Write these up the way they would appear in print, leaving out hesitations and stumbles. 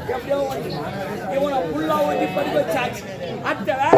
எப்படியோ இவனை புல்லா ஓட்டி படிக்க வச்சாச்சு. அத்தை வேற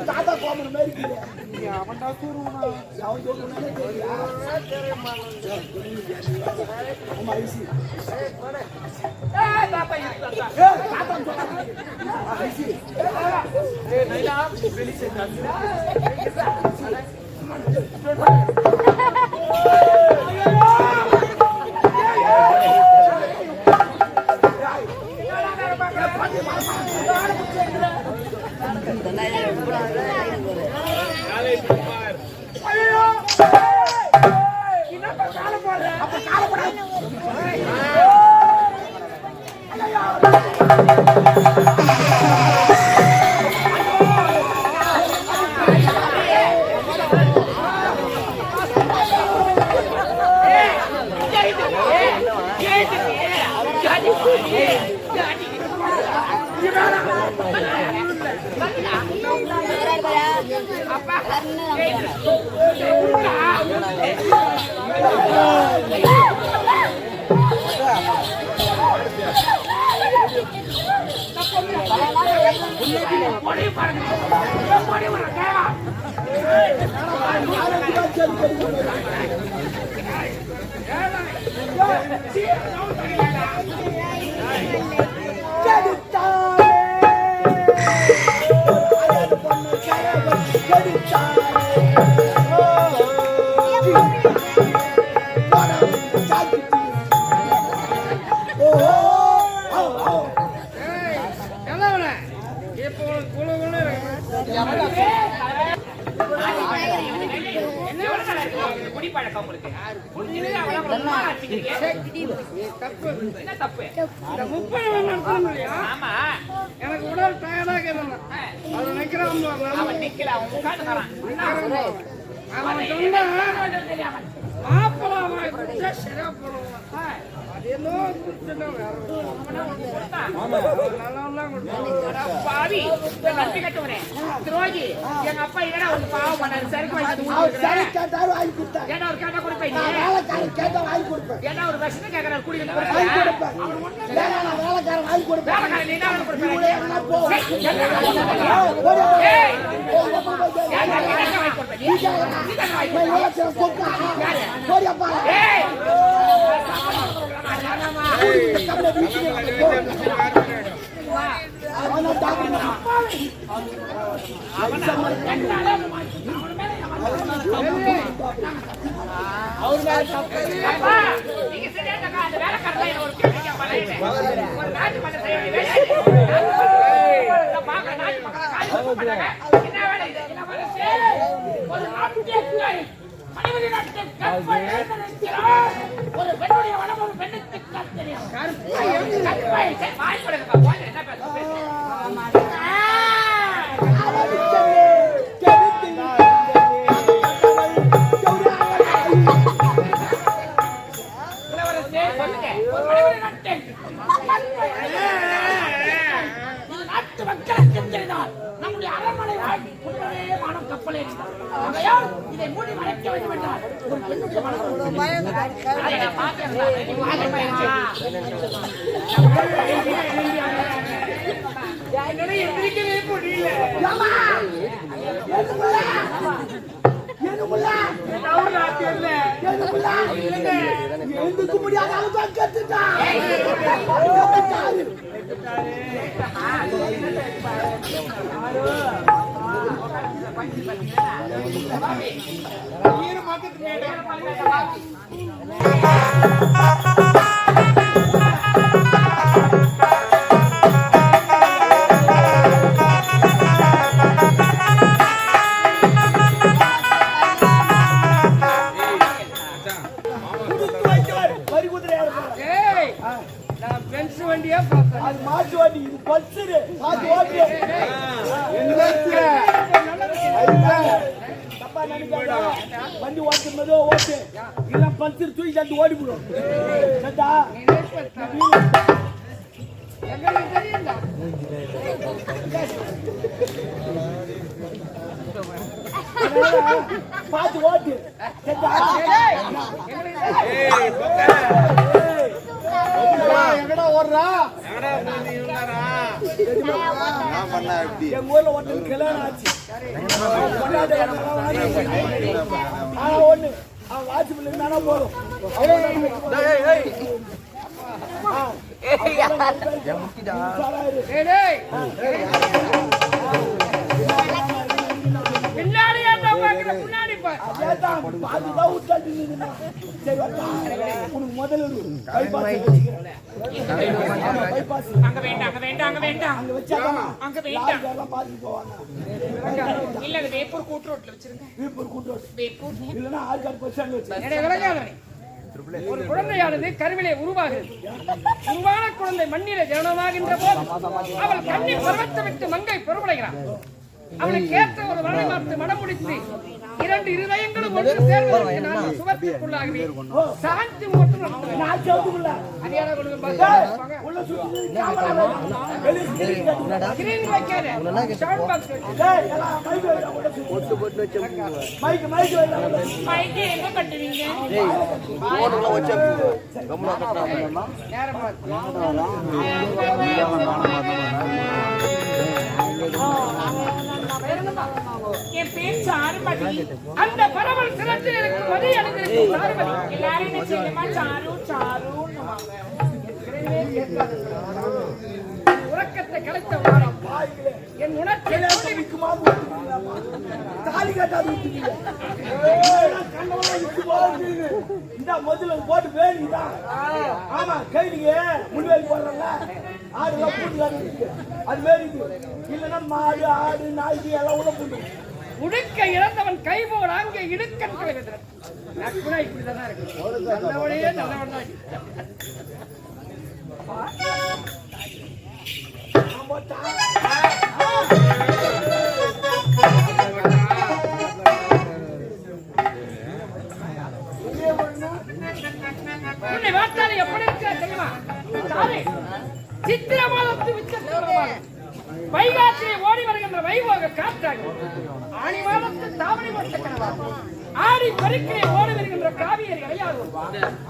தாத்தா கோமன் மாதிரி எனக்கு உடல் டயர்டாக எங்க அப்பா ஏடா ஒரு பாவம் பண்ணாரு சரக்கு வாங்கி கொடுத்தாரு ஏடா ஒரு கேட்டா கொடுப்பேன் கேட்டா வாங்கி கொடுப்பேன் ஏடா ஒரு விஷயம் கேட்கறாரு குடிக்க கொடுப்பேன் வேலைக்காரன் வாங்கி கொடுப்பேன் வேலைக்காரன் நீ தான் ஒரு பெண்ணுடைய வளம் ஒரு பெண்ணுக்கு நாட்டு மக்களுக்கு தெரிந்தால் நம்முடைய அரண்மனை வாழ்க்கை குடும்பமே மானம் கப்பலே ஆகையால் இதை மூடி மறைக்க வேண்டும் என்றால் ஒரு பெண்ணுடைய மனம் அதை நான் பார்த்தேன். எந்திரிக்கவே முடியல. எழுந்துக்க முடியாத வண்டியா அது மாட்டு வண்டி, இது பல்சரு. வண்டி ஓட்டும்போது ஓட்டு இல்ல பல்சர் தூக்கி தந்து ஓடி போடும். பார்த்து ஓட்டு எங்கடா ஓடுறா? எங்க ஊர்ல ஒருத்தர் கல்யாணம் ஆச்சு. ஒண்ணு அவன் வாட்சி பிள்ளைங்க தானே போதும். பின்னாடி முன்னாடி முதல்ல அங்க வேண்டாம் அங்க வேண்டாம் அங்க வேண்டாம் அங்க வச்சா அங்க வேண்டாம் பாத்துட்டு போவாங்க. இல்ல அது வேப்பூர் கூட்டு ரோட்ல வச்சிருங்க. வேப்பூர் கூட்டு ரோட் வேப்பூர் இல்லனா ஆர்காட் பஸ் ஸ்டாண்ட்ல வச்சிருங்க. ஒரு குழந்தையானது கருவிலே உருவாகிறது. உருவான குழந்தை மண்ணிலே ஜனனமாகின்ற போது அவள் கண்ணி பருவத்தை விட்டு மங்கை பொறுப்படைகிறான். அவளுக்கு ஏற்ற ஒரு வரணை பார்த்து மனம் முடித்து இரண்டு இருதயங்களும் ஒன்று சேர்வதற்கு நான் சுவர்த்திற்குள்ளாகவே சாந்தி முகூர்த்தம் நடத்துவேன். அதிகார எங்க கட்டுவீங்க? என் பேர் சாருமதி. அந்த பரவல் சிறத்தில் எனக்கு மதி அணிந்திருக்கும் சாருமதி. எல்லாரும் என்ன செய்யணுமா? சாரு சாருன்னுவாங்க. உறக்கத்தை கலைத்த வாரம் என் உணர்ச்சி தாலி கட்டாது இந்த முதல்ல போட்டு வேணுதான். ஆமா கைலிங்க முன்வேலி போடுறல ஆடுலாம் பூட்டு அது வேணுது. இல்லைன்னா மாடு ஆடு நாய்க்கு எல்லாம் உள்ள பூண்டு உடுக்க இழந்தவன் கை போல் அங்கே இடுக்கன் கலைவதன் நட்புனா இப்படிதான் இருக்கு. நல்லவனையே நல்லவன் தான். உன்னை வார்த்தாலே எப்படி இருக்கிற தெரியுமா? சித்திர மாதத்து விச்ச வைகாசியை ஓடி வருகின்ற வைபோக காற்றாக ஆணி மாதத்து தாவணி போட்ட கனவா ஆடி பருக்கிலே ஓடி வருகின்ற காவியர் இடையாறு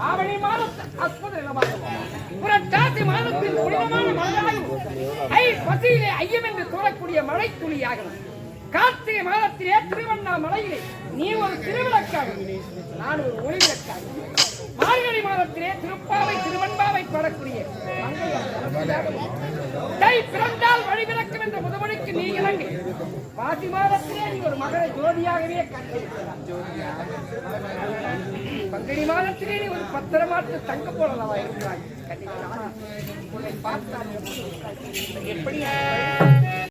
ஆவணி மாதத்து அற்புத நிலமாக புரட்டாசி மாதத்தில் புனிதமான மழையாகும் ஐ பசியிலே ஐயம் என்று தோழக்கூடிய மழை துளியாகும் கார்த்திகை மாதத்திலே திருவண்ணாமலையிலே நீ ஒரு திருவிளக்காக நான் ஒரு ஒளிவிளக்காக மார்கழி மாதத்திலே திருப்பாவை திருவன்பாவை பாடக்கூடிய பிறந்தால் வழிவிளக்கம் என்ற முதுமொழிக்கு நீ இறங்கு பாதி மாதத்திலே நீ ஒரு மகர ஜோதியாகவே கண்டு பங்குனி மாதத்திலே நீ ஒரு பத்திரமாற்று தங்க போலவா இருக்கிறாய். உன்னை பார்த்தால் எப்படி